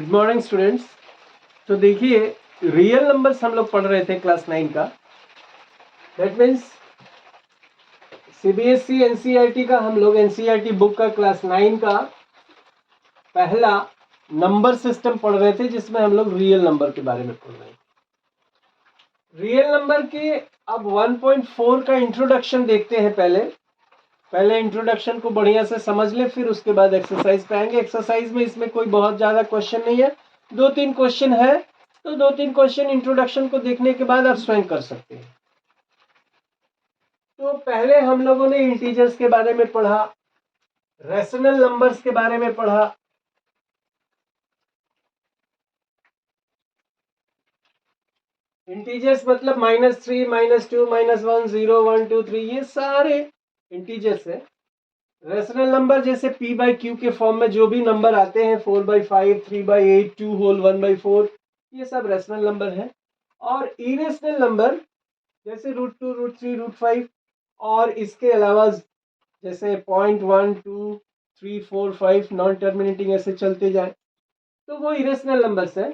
Good morning students. तो देखिए, real numbers हम लोग पढ़ रहे थे क्लास 9 का। दैट मीन्स सीबीएसई एनसीईआरटी का हम लोग एनसीईआरटी बुक का क्लास 9 का पहला नंबर सिस्टम पढ़ रहे थे, जिसमें हम लोग रियल नंबर के बारे में पढ़ रहे हैं। रियल नंबर के अब 1.4 का इंट्रोडक्शन देखते हैं। पहले इंट्रोडक्शन को बढ़िया से समझ ले, फिर उसके बाद एक्सरसाइज पे आएंगे। एक्सरसाइज में इसमें कोई बहुत ज्यादा क्वेश्चन नहीं है, 2-3 क्वेश्चन है, तो 2-3 क्वेश्चन इंट्रोडक्शन को देखने के बाद आप स्वयं कर सकते हैं। तो पहले हम लोगों ने इंटीजर्स के बारे में पढ़ा, रेशनल नंबर्स के बारे में पढ़ा। इंटीजर्स मतलब -3, -2, -1, 0, 1, 2, 3, ये सारे इंटीजर्स है। रेशनल नंबर जैसे p/q के फॉर्म में जो भी नंबर आते हैं, 4/5, 3/8, 2 होल 1/4, ये सब रेशनल नंबर है। और इरेशनल नंबर जैसे √2, √3, √5 और इसके अलावा जैसे 0.1, 2, 3, 4, 5 नॉन टर्मिनेटिंग ऐसे चलते जाए, तो वो इरेशनल नंबर्स है।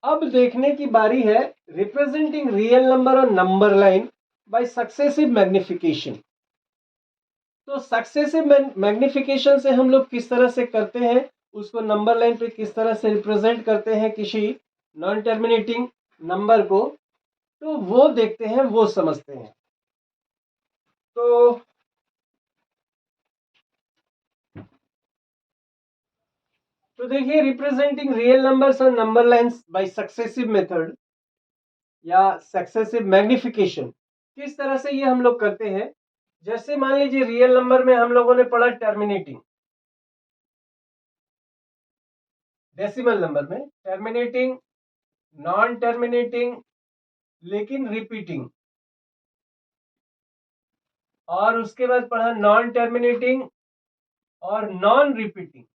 अब देखने की बारी है रिप्रेजेंटिंग रियल नंबर और number line by successive magnification. तो सक्सेसिव मैग्निफिकेशन से हम लोग किस तरह से करते हैं, उसको नंबर लाइन पे किस तरह से रिप्रेजेंट करते हैं किसी नॉन टर्मिनेटिंग नंबर को, तो वो देखते हैं, वो समझते हैं। तो देखिए, रिप्रेजेंटिंग रियल नंबर्स और number lines by successive method या सक्सेसिव मैग्निफिकेशन, किस तरह से ये हम लोग करते हैं। जैसे मान लीजिए रियल नंबर में हम लोगों ने पढ़ा टर्मिनेटिंग, डेसिमल नंबर में टर्मिनेटिंग, नॉन टर्मिनेटिंग लेकिन रिपीटिंग, और उसके बाद पढ़ा नॉन टर्मिनेटिंग और नॉन रिपीटिंग।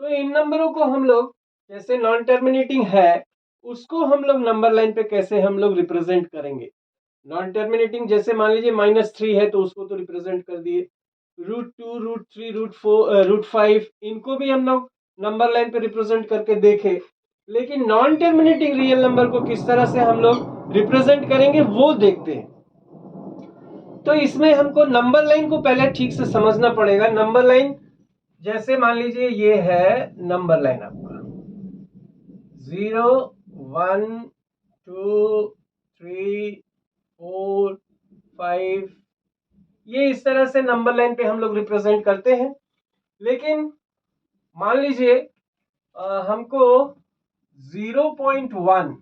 तो इन नंबरों को हम लोग, जैसे नॉन टर्मिनेटिंग है, उसको हम लोग नंबर लाइन पे कैसे हम लोग रिप्रेजेंट करेंगे। नॉन टर्मिनेटिंग जैसे मान लीजिए -3 है, तो उसको तो रिप्रेजेंट कर दिए। √2, √3, √4, √5, इनको भी हम लोग नंबर लाइन पे रिप्रेजेंट करके देखे। लेकिन नॉन टर्मिनेटिंग रियल नंबर को किस तरह से हम लोग रिप्रेजेंट करेंगे, वो देखते हैं। तो इसमें हमको नंबर लाइन को पहले ठीक से समझना पड़ेगा। नंबर लाइन जैसे मान लीजिए ये है नंबर लाइन आपका 0, 1, 2, 3, 4, 5, ये इस तरह से नंबर लाइन पे हम लोग रिप्रेजेंट करते हैं। लेकिन मान लीजिए हमको 0.1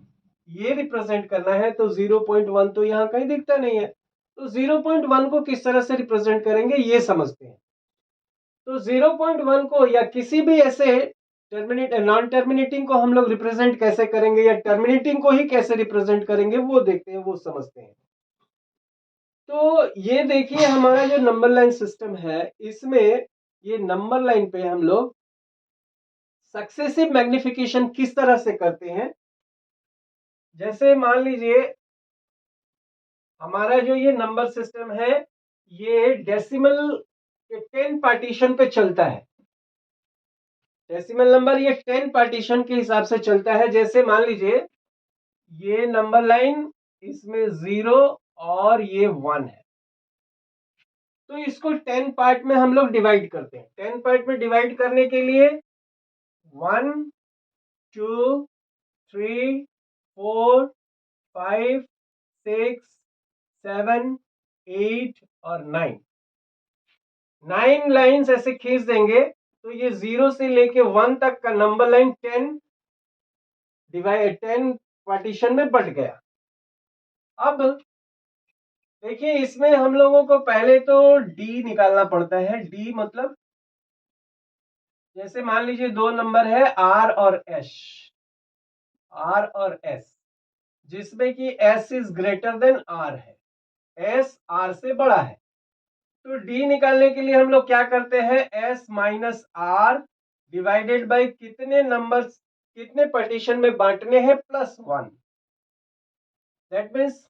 ये रिप्रेजेंट करना है, तो 0.1 तो यहाँ कहीं दिखता नहीं है, तो 0.1 को किस तरह से रिप्रेजेंट करेंगे ये समझते हैं। तो 0.1 को या किसी भी ऐसे नॉन टर्मिनेटिंग को हम लोग रिप्रेजेंट कैसे करेंगे, या टर्मिनेटिंग को ही कैसे रिप्रेजेंट करेंगे, वो देखते हैं, वो समझते हैं। तो ये देखिए, हमारा जो नंबर लाइन सिस्टम है, इसमें ये नंबर लाइन पे हम लोग सक्सेसिव मैग्निफिकेशन किस तरह से करते हैं। जैसे मान लीजिए हमारा जो ये नंबर सिस्टम है, ये डेसिमल के 10 पार्टीशन पे चलता है। डेसिमल नंबर ये 10 पार्टीशन के हिसाब से चलता है। जैसे मान लीजिए ये नंबर लाइन, इसमें 0 और ये 1 है, तो इसको 10 पार्ट में हम लोग डिवाइड करते हैं। 10 पार्ट में डिवाइड करने के लिए 1, 2, 3, 4, 5, 6, 7, 8 और 9 लाइंस ऐसे खींच देंगे, तो ये 0 से लेके 1 तक का नंबर लाइन 10 पार्टीशन में बट गया। अब देखिए, इसमें हम लोगों को पहले तो डी निकालना पड़ता है। डी मतलब जैसे मान लीजिए दो नंबर है आर और एस, जिसमें कि S is greater than R है, एस आर से बड़ा है। तो डी निकालने के लिए हम लोग क्या करते हैं, S minus R divided by कितने नंबर, कितने पार्टीशन में बांटने हैं, +1। दैट मीन्स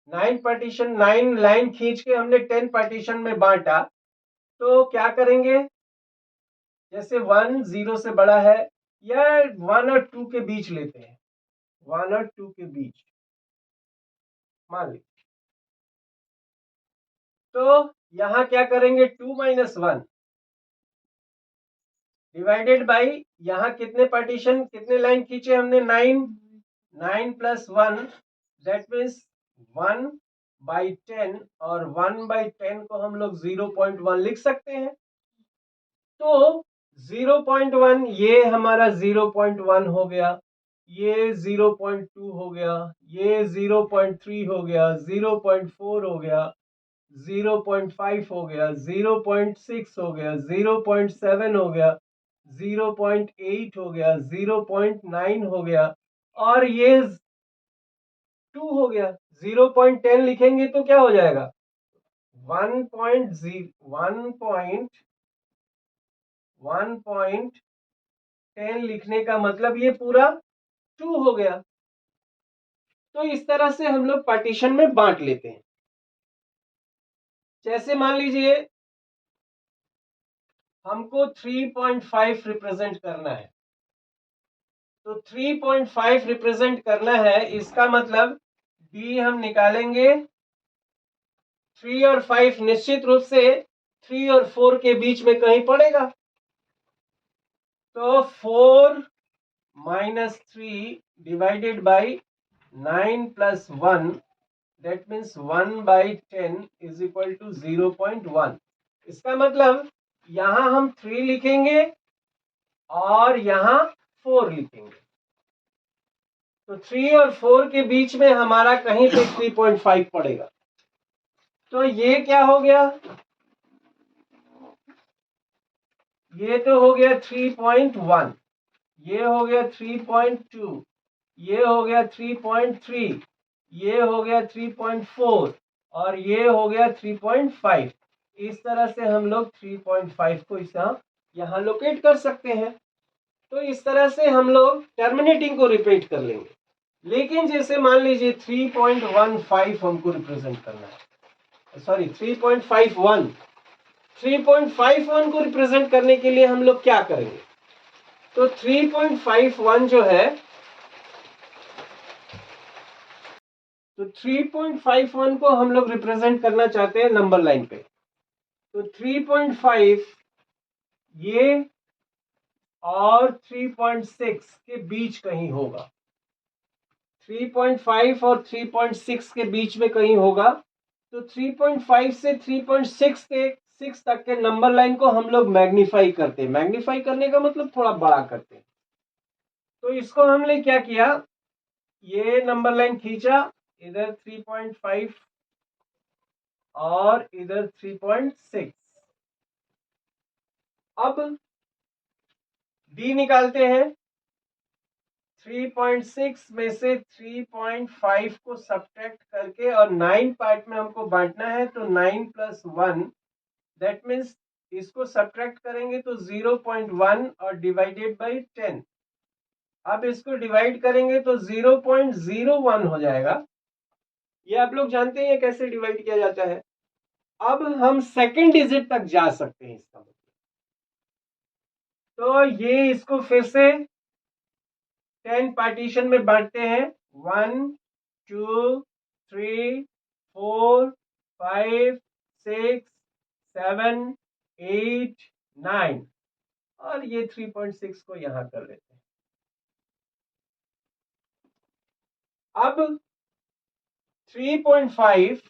9 पार्टीशन, 9 लाइन खींच के हमने 10 पार्टीशन में बांटा, तो क्या करेंगे, जैसे 1 0 से बड़ा है या 1 और 2 के बीच लेते हैं, 1 और 2 के बीच मान लीजिए, तो यहां क्या करेंगे 2 - 1 डिवाइडेड बाई, यहाँ कितने पार्टीशन कितने लाइन खींचे हमने 9, 9 + 1 दैट मीन्स 1/10, और 1/10 को हम लोग 0.1 लिख सकते हैं। तो 0.1 ये हमारा 0.1 हो गया, ये 0.2 हो गया, ये 0.3 हो गया, 0.4 हो गया, 0.5 हो गया, 0.6 हो गया, 0.7 हो गया, 0.8 हो गया, 0.9 हो गया, और ये 2 हो गया। 0.10 लिखेंगे तो क्या हो जाएगा 1.10 लिखने का मतलब ये पूरा 2 हो गया। तो इस तरह से हम लोग पार्टीशन में बांट लेते हैं। जैसे मान लीजिए हमको 3.5 रिप्रेजेंट करना है, तो 3.5 रिप्रेजेंट करना है, इसका मतलब डी हम निकालेंगे 3 और 5 निश्चित रूप से 3 और 4 के बीच में कहीं पड़ेगा, तो 4 - 3 divided by 9 + 1 that means 1/10 is equal to 0.1। इसका मतलब यहां हम 3 लिखेंगे और यहां 4 लिखेंगे, तो 3 और 4 के बीच में हमारा कहीं पे 3.5 पड़ेगा। तो ये क्या हो गया, ये तो हो गया 3.1, ये हो गया 3.2, ये हो गया 3.3, ये हो गया 3.4, और ये हो गया 3.5। इस तरह से हम लोग 3.5 को यहाँ लोकेट कर सकते हैं। तो इस तरह से हम लोग टर्मिनेटिंग को रिपीट कर लेंगे। लेकिन जैसे मान लीजिए 3.15 हमको रिप्रेजेंट करना है, सॉरी 3.51, 3.51 को रिप्रेजेंट करने के लिए हम लोग क्या करेंगे, तो 3.51 जो है, तो 3.51 को हम लोग रिप्रेजेंट करना चाहते हैं नंबर लाइन पे, तो 3.5 ये और 3.6 के बीच कहीं होगा, 3.5 और 3.6 के बीच में कहीं होगा। तो 3.5 से 3.6 के 6 तक के नंबर लाइन को हम लोग मैग्नीफाई करते हैं, मैग्नीफाई करने का मतलब थोड़ा बड़ा करते हैं। तो इसको हमने क्या किया, ये नंबर लाइन खींचा, इधर 3.5 और इधर 3.6। अब डी निकालते हैं, 3.6 में से 3.5 को सब्ट्रैक्ट करके और 9 पार्ट में हमको बांटना है, तो 9 + 1 दैट मीन्स इसको सब्ट्रैक्ट करेंगे तो 0.1 और डिवाइडेड बाई 10। अब इसको डिवाइड करेंगे तो 0.01 हो जाएगा। ये आप लोग जानते हैं कैसे डिवाइड किया जाता है। अब हम सेकेंड डिजिट तक जा सकते हैं इसका मतलब, तो ये इसको फिर से 10 पार्टीशन में बांटते हैं, 1 2 3 4 5 6 7 8 9, और ये 3.6 को यहां कर लेते हैं। अब 3.5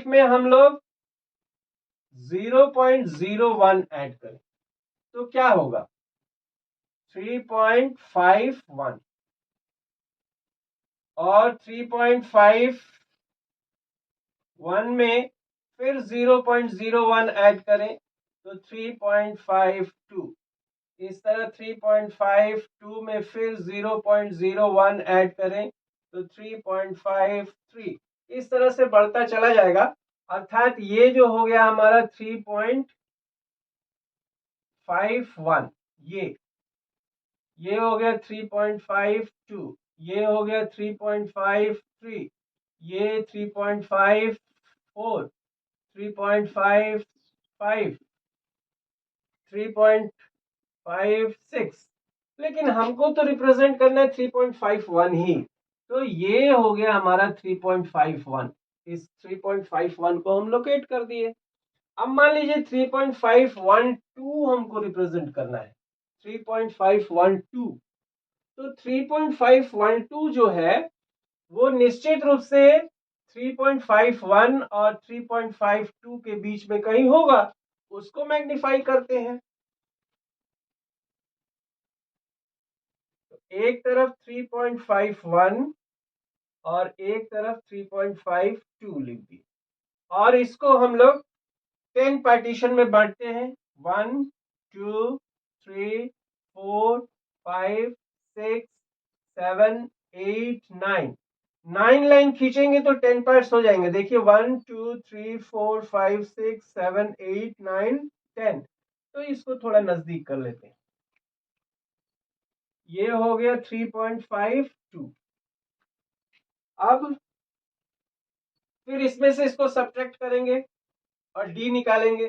में हम लोग 0.01 ऐड करें तो क्या होगा 3.51, और 3.51 में फिर 0.01 ऐड करें तो 3.52। इस तरह 3.52 में फिर 0.01 ऐड करें तो 3.53। इस तरह से बढ़ता चला जाएगा, अर्थात ये जो हो गया हमारा 3.51, ये हो गया 3.52, ये हो गया 3.53, ये 3.54, 4, 3.55, 3.56, लेकिन हमको तो रिप्रेजेंट करना है 3.51 ही, तो ये हो गया हमारा 3.51। इस 3.51 को हम लोकेट कर दिए। अब मान लीजिए 3.512 हमको रिप्रेजेंट करना है, 3.512, तो 3.512 जो है वो निश्चित रूप से 3.51 और 3.52 के बीच में कहीं होगा, उसको मैग्नीफाई करते हैं। एक तरफ 3.51 और एक तरफ 3.52 लिख दिए, और इसको हम लोग 10 पार्टीशन में बांटते हैं। 1 2 3 4 5 6 7 8 9, 9 लाइन खींचेंगे तो 10 पार्ट्स हो जाएंगे। देखिए 1 2 3 4 5 6 7 8 9 10, तो इसको थोड़ा नजदीक कर लेते हैं। ये हो गया 3.52। अब फिर इसमें से इसको सब्ट्रैक्ट करेंगे और डी निकालेंगे।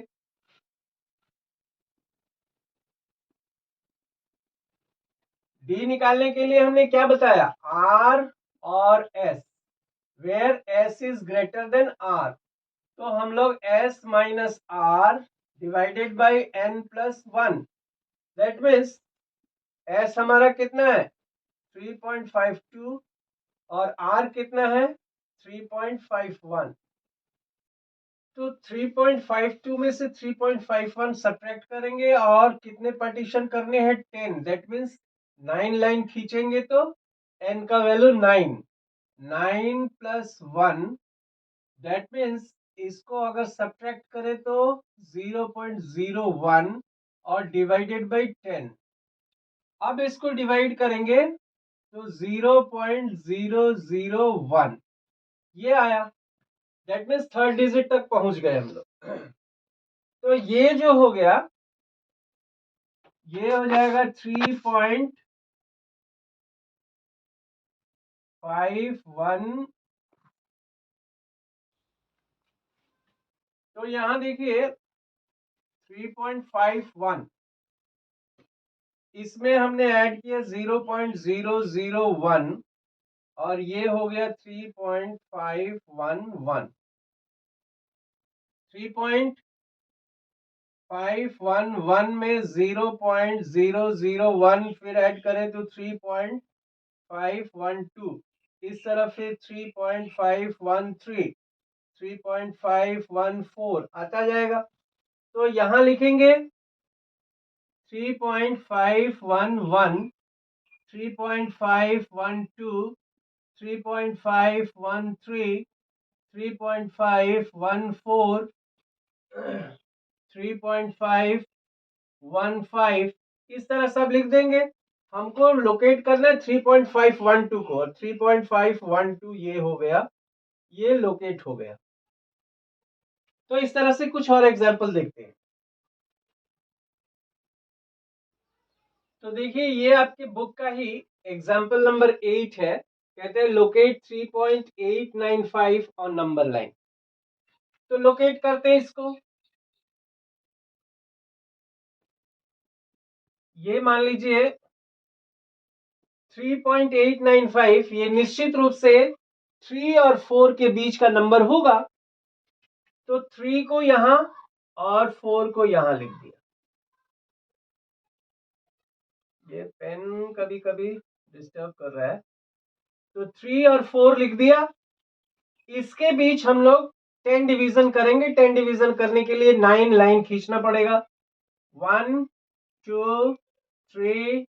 डी निकालने के लिए हमने क्या बताया, आर और S, where S is greater than R, तो हम लोग S minus R divided by n plus 1, that means S हमारा कितना है 3.52 और आर कितना है 3.51, तो 3.52 में से 3.51 सब्ट्रैक्ट करेंगे और कितने पार्टीशन करने हैं 10, दैट मीन्स 9 लाइन खींचेंगे तो n का वैल्यू 9, 9 प्लस 1, दैट मीन्स इसको अगर सब्ट्रैक्ट करें तो 0.01 और डिवाइडेड बाई 10। अब इसको डिवाइड करेंगे तो 0.001 ये आया, दैट मीन्स थर्ड डिजिट तक पहुंच गए हम लोग। तो ये जो हो गया ये हो जाएगा 3.51। तो यहां देखिए 3.51, इसमें हमने ऐड किया 0.001 और ये हो गया 3.511। 3.511 में 0.001 फिर ऐड करें तो 3.512, इस तरफ से 3.513, 3.514 आता जाएगा। तो यहां लिखेंगे 3.511, 3.512, 3.513, 3.514, 3.515, इस तरह सब लिख देंगे। हमको लोकेट करना है 3.512 को, और 3.512 ये हो गया, ये लोकेट हो गया। तो इस तरह से कुछ और एग्जांपल देखते हैं। तो देखिए ये आपके बुक का ही एग्जांपल नंबर 8 है, कहते हैं लोकेट 3.895 ऑन नंबर लाइन। तो लोकेट करते हैं इसको। ये मान लीजिए 3.895 ये निश्चित रूप से 3 और 4 के बीच का नंबर होगा, तो 3 को यहां और 4 को यहां लिख दिया। ये पेन कभी कभी डिस्टर्ब कर रहा है, तो 3 और 4 लिख दिया। इसके बीच हम लोग 10 डिवीजन करेंगे। 10 डिवीजन करने के लिए 9 लाइन खींचना पड़ेगा। 1 2 3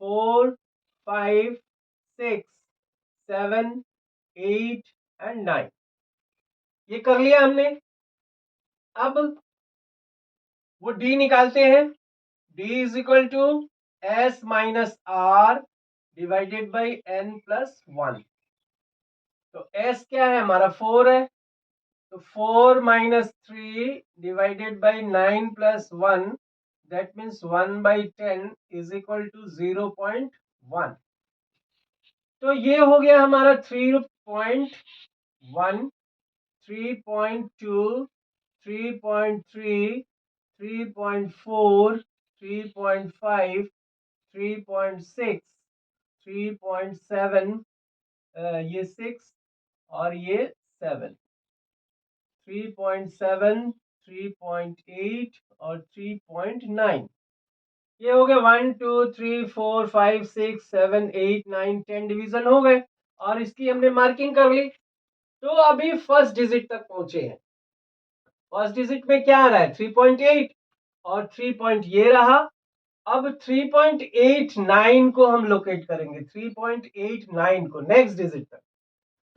4 5 6 7 8 एंड 9, ये कर लिया हमने। अब वो डी निकालते हैं। D is equal to S minus R divided by n plus 1। तो एस क्या है हमारा 4 है, तो 4 minus 3 divided by 9 plus 1, that means 1 by 10 is equal to 0.1। तो ये हो गया हमारा 3.1, 3.2, 3.3, 3.4, 3.5, 3.6, 3.7, ये 6 और ये 7, 3.7, 3.8 और 3.9। ये हो गए 1 2 3 4 5 6 7 8 9 10 डिवीजन हो गए और इसकी हमने मार्किंग कर ली। तो अभी फर्स्ट डिजिट तक पहुंचे हैं। फर्स्ट डिजिट में क्या आ रहा है 3.8 और 3 पॉइंट ये रहा। अब 3.89 को हम लोकेट करेंगे, 3.89 को नेक्स्ट डिजिट तक।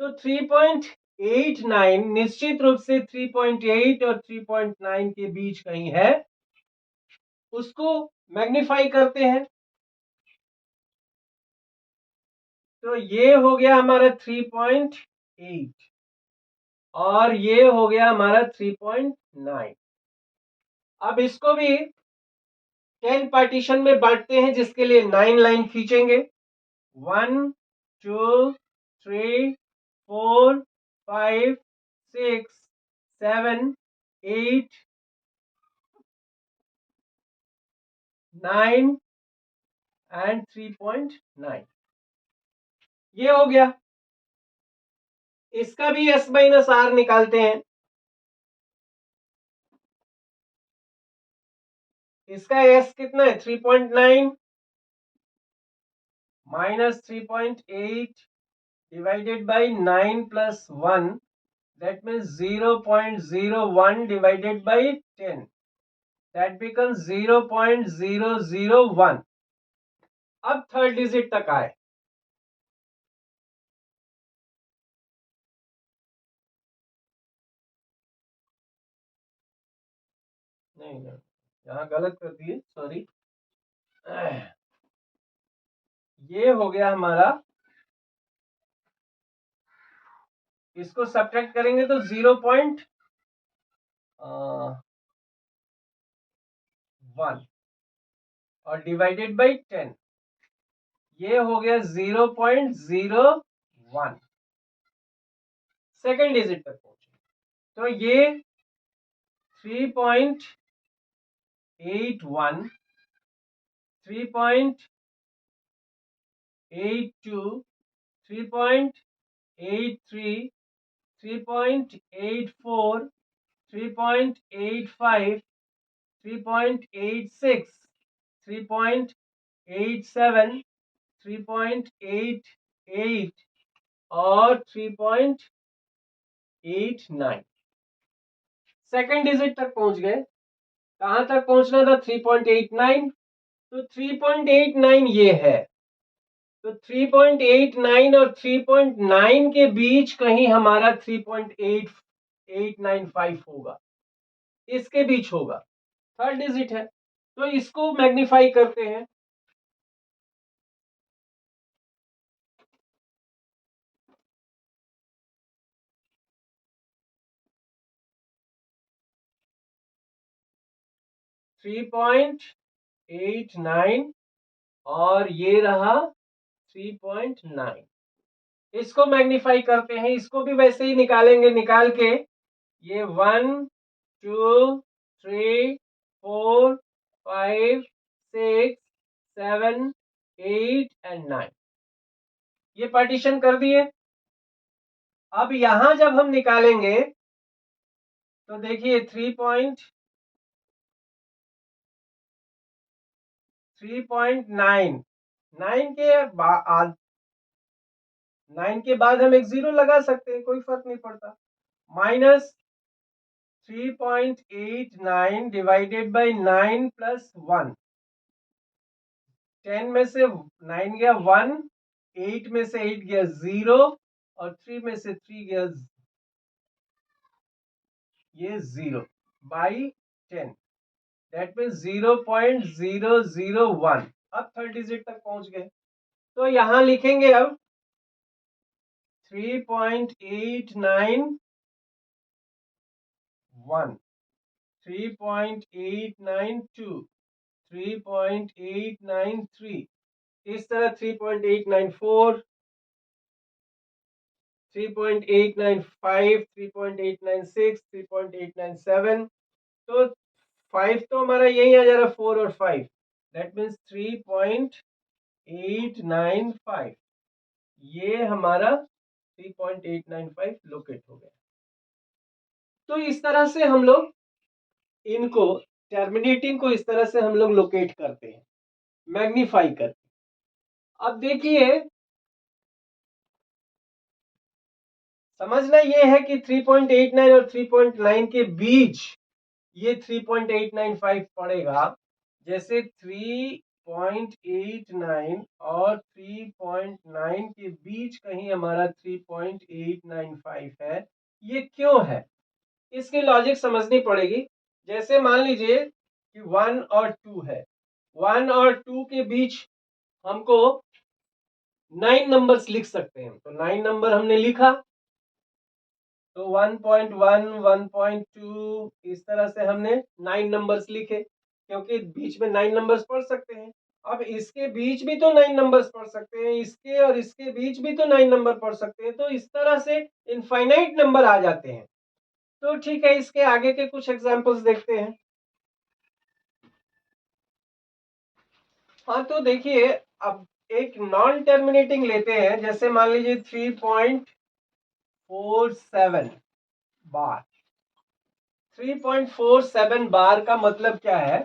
तो 3.89 निश्चित रूप से 3.8 और 3.9 के बीच कहीं है, उसको मैग्नीफाई करते हैं। तो ये हो गया हमारा 3.8 और ये हो गया हमारा 3.9। अब इसको भी 10 पार्टीशन में बांटते हैं, जिसके लिए 9 लाइन खींचेंगे। 1 2 3 4 5 6 7 8 9 एंड 3.9। ये हो गया। इसका भी s माइनस आर निकालते हैं। इसका s कितना है 3.9 minus 3.8 divided by 9 plus 1, that means 0.01 divided by 10, that becomes 0.001। अब थर्ड डिजिट तक आए। नहीं नहीं, यहाँ गलत कर दिए, सॉरी। ये हो गया हमारा, इसको सब्ट्रैक्ट करेंगे तो 0.1 और डिवाइडेड बाई 10, ये हो गया 0.01। सेकेंड डिजिट तक पहुंचे तो ये 3.81, 3.82, 3.83, 3.84, 3.85, 3.86, 3.87, 3.88 और 3.89। सेकेंड डिजिट तक पहुंच गए। कहां तक पहुंचना था 3.89, तो 3.89 ये है। तो 3.89 और 3.9 के बीच कहीं हमारा 3.8895 होगा, इसके बीच होगा, थर्ड डिजिट है। तो इसको मैग्नीफाई करते हैं। थ्री पॉइंट 89 और ये रहा 3.9। इसको मैग्नीफाई करते हैं, इसको भी वैसे ही निकालेंगे। निकाल के ये 1 2 3 4 5 6 7 8 एंड 9, ये पार्टीशन कर दिए। अब यहां जब हम निकालेंगे तो देखिए 3.9, 9 के बाद हम एक जीरो लगा सकते हैं, कोई फर्क नहीं पड़ता। माइनस 3.89 डिवाइडेड बाई 9 प्लस 1, 10 में से 9 गया 1, 8 में से 8 गया 0 और 3 में से 3 गया ये 0 बाई 10, दैट मीन 0.001। अब थर्ड डिजिट तक पहुंच गए। तो यहां लिखेंगे अब 3.891, 3.892, 3.893, इस तरह 3.894, 3.895, 3.896, 3.897, तो 5 तो हमारा यही आ जा रहा है, 4 और 5, दैट मीन्स 3.895, ये हमारा 3.895 लोकेट हो गया। तो इस तरह से हम लोग इनको टर्मिनेटिंग को इस तरह से हम लोग लोकेट करते हैं, मैग्नीफाई करते हैं। अब देखिए, समझना ये है कि 3.89 और 3.9 के बीच ये 3.895 पड़ेगा। जैसे 3.89 और 3.9 के बीच कहीं हमारा 3.895 है, ये क्यों है, इसकी लॉजिक समझनी पड़ेगी। जैसे मान लीजिए कि 1 और 2 है, 1 और 2 के बीच हमको 9 नंबर्स लिख सकते हैं, तो 9 नंबर हमने लिखा, तो 1.1, 1.2 इस तरह से हमने 9 नंबर्स लिखे, क्योंकि बीच में 9 नंबर्स पढ़ सकते हैं। अब इसके बीच भी तो 9 नंबर्स पढ़ सकते हैं, इसके और इसके बीच भी तो 9 नंबर पढ़ सकते हैं, तो इस तरह से इनफाइनाइट नंबर आ जाते हैं। तो ठीक है, इसके आगे के कुछ एग्जांपल्स देखते हैं। हाँ, तो देखिए, अब एक नॉन टर्मिनेटिंग लेते हैं, जैसे मान लीजिए 3.47 बार। 3.47 बार का मतलब क्या है,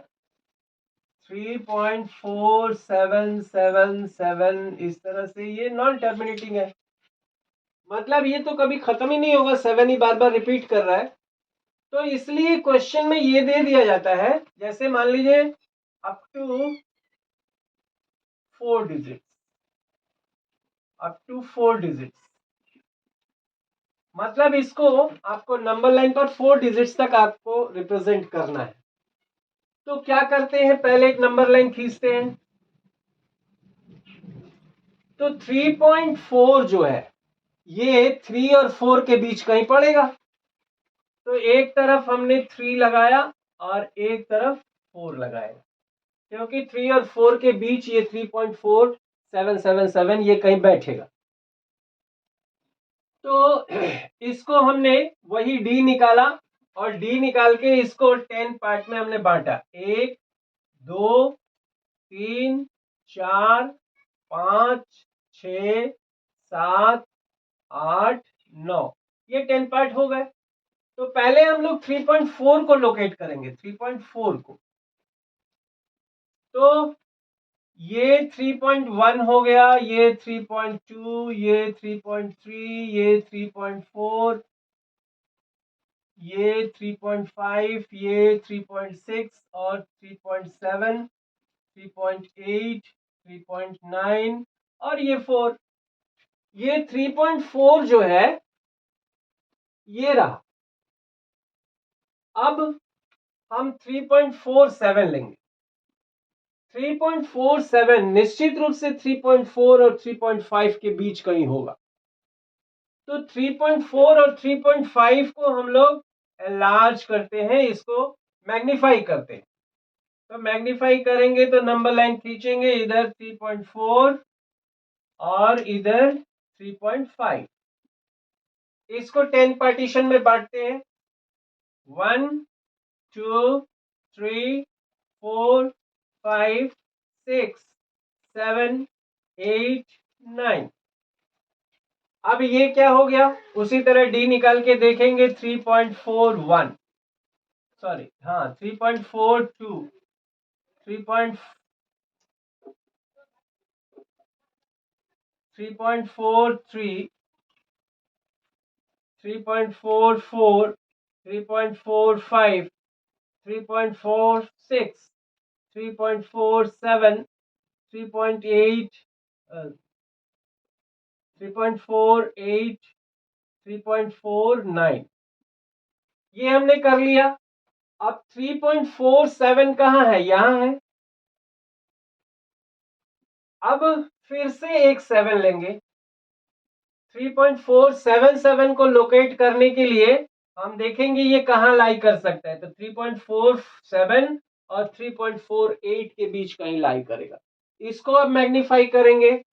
3.4777 इस तरह से ये नॉन टर्मिनेटिंग है, मतलब ये तो कभी खत्म ही नहीं होगा, 7 ही बार बार रिपीट कर रहा है। तो इसलिए क्वेश्चन में ये दे दिया जाता है, जैसे मान लीजिए up to 4 digits, up to 4 digits, मतलब इसको आपको नंबर लाइन पर 4 डिजिट्स तक आपको रिप्रेजेंट करना है। तो क्या करते हैं, पहले एक नंबर लाइन खींचते हैं। तो 3.4 जो है ये 3 और 4 के बीच कहीं पड़ेगा, तो एक तरफ हमने 3 लगाया और एक तरफ 4 लगाया, क्योंकि 3 और 4 के बीच ये 3.4777 ये कहीं बैठेगा। तो इसको हमने वही डी निकाला, और डी निकाल के इसको 10 पार्ट में हमने बांटा, 1 2 3 4 5 6 7 8 9, ये 10 पार्ट हो गए। तो पहले हम लोग 3.4 को लोकेट करेंगे, 3.4 को, तो ये 3.1 हो गया, ये 3.2, ये 3.3, ये 3.4, ये 3.5, ये 3.6 और 3.7, 3.8, 3.9 और ये 4। ये 3.4 जो है ये रहा। अब हम 3.47 लेंगे। 3.47 निश्चित रूप से 3.4 और 3.5 के बीच कहीं होगा, तो 3.4 और 3.5 को हम लोग एनलार्ज करते हैं, इसको मैग्नीफाई करते हैं। तो मैग्नीफाई करेंगे तो नंबर लाइन खींचेंगे, इधर 3.4 और इधर 3.5, इसको 10 पार्टीशन में बांटते हैं, 1 2 3 4 5 6 7 8 9। अब ये क्या हो गया, उसी तरह डी निकाल के देखेंगे, 3.41, सॉरी हाँ 3.42, 3.43, 3.44, 3.45, 3.46, 3.47, 3.8, 3.48, 3.49, ये हमने कर लिया। अब 3.47 कहाँ है, यहां है। अब फिर से एक 7 लेंगे, 3.477 को लोकेट करने के लिए हम देखेंगे ये कहाँ लाई कर सकता है, तो 3.47 और 3.48 के बीच कहीं लाई करेगा। इसको अब मैग्नीफाई करेंगे,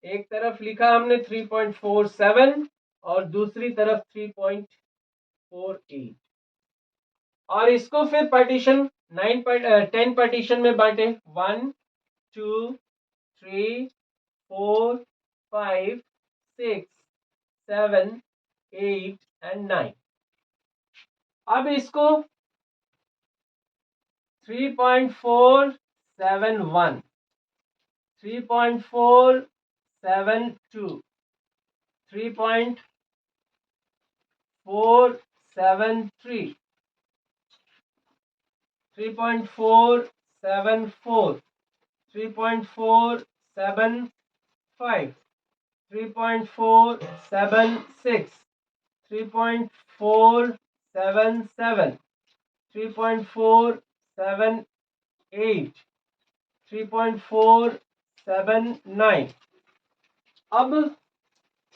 एक तरफ लिखा हमने 3.47 और दूसरी तरफ 3.48 और इसको फिर पार्टीशन 10 पार्टीशन में बांटे 1 2 3 4 5 6 7 8 and 9। अब इसको 3.471 3.472 3.473 3.474 3.475 3.476 3.477 3.478 3.479। अब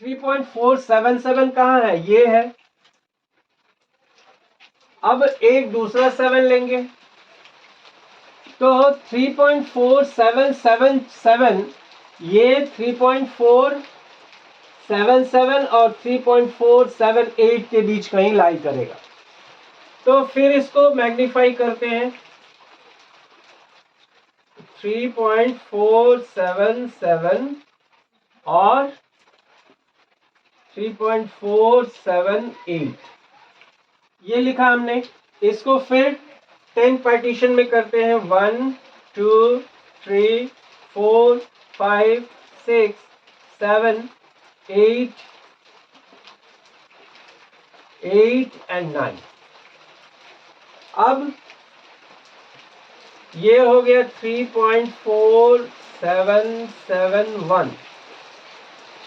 3.477 कहाँ है? ये है। अब एक दूसरा 7 लेंगे तो 3.4777 ये 3.477 और 3.478 के बीच कहीं लाई करेगा। तो फिर इसको मैग्नीफाई करते हैं 3.477 और 3.478 ये लिखा हमने। इसको फिर 10 पार्टीशन में करते हैं 1 2 3 4 5 6 7 8 and 9। अब ये हो गया 3.4771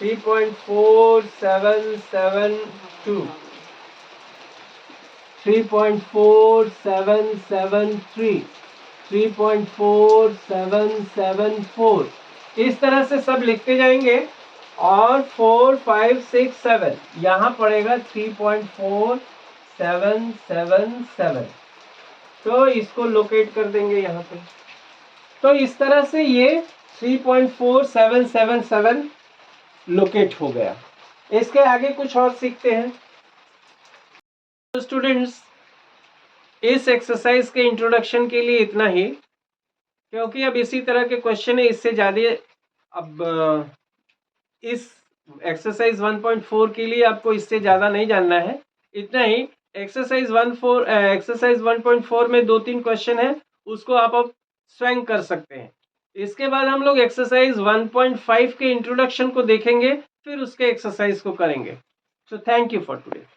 3.4772 3.4773 3.4774 इस तरह से सब लिखते जाएंगे और 4 5 6 7 यहाँ पड़ेगा 3.4777। तो इसको लोकेट कर देंगे यहाँ पे। तो इस तरह से ये 3.4777 लोकेट हो गया। इसके आगे कुछ और सीखते हैं। तो स्टूडेंट्स इस एक्सरसाइज के इंट्रोडक्शन के लिए इतना ही, क्योंकि अब इसी तरह के क्वेश्चन है, इससे ज़्यादा अब इस एक्सरसाइज 1.4 के लिए आपको इससे ज़्यादा नहीं जानना है। इतना ही। एक्सरसाइज 1.4 में 2-3 क्वेश्चन है, उसको आप अब स्वयं कर सकते हैं। इसके बाद हम लोग एक्सरसाइज 1.5 के इंट्रोडक्शन को देखेंगे, फिर उसके एक्सरसाइज को करेंगे। So thank you for today.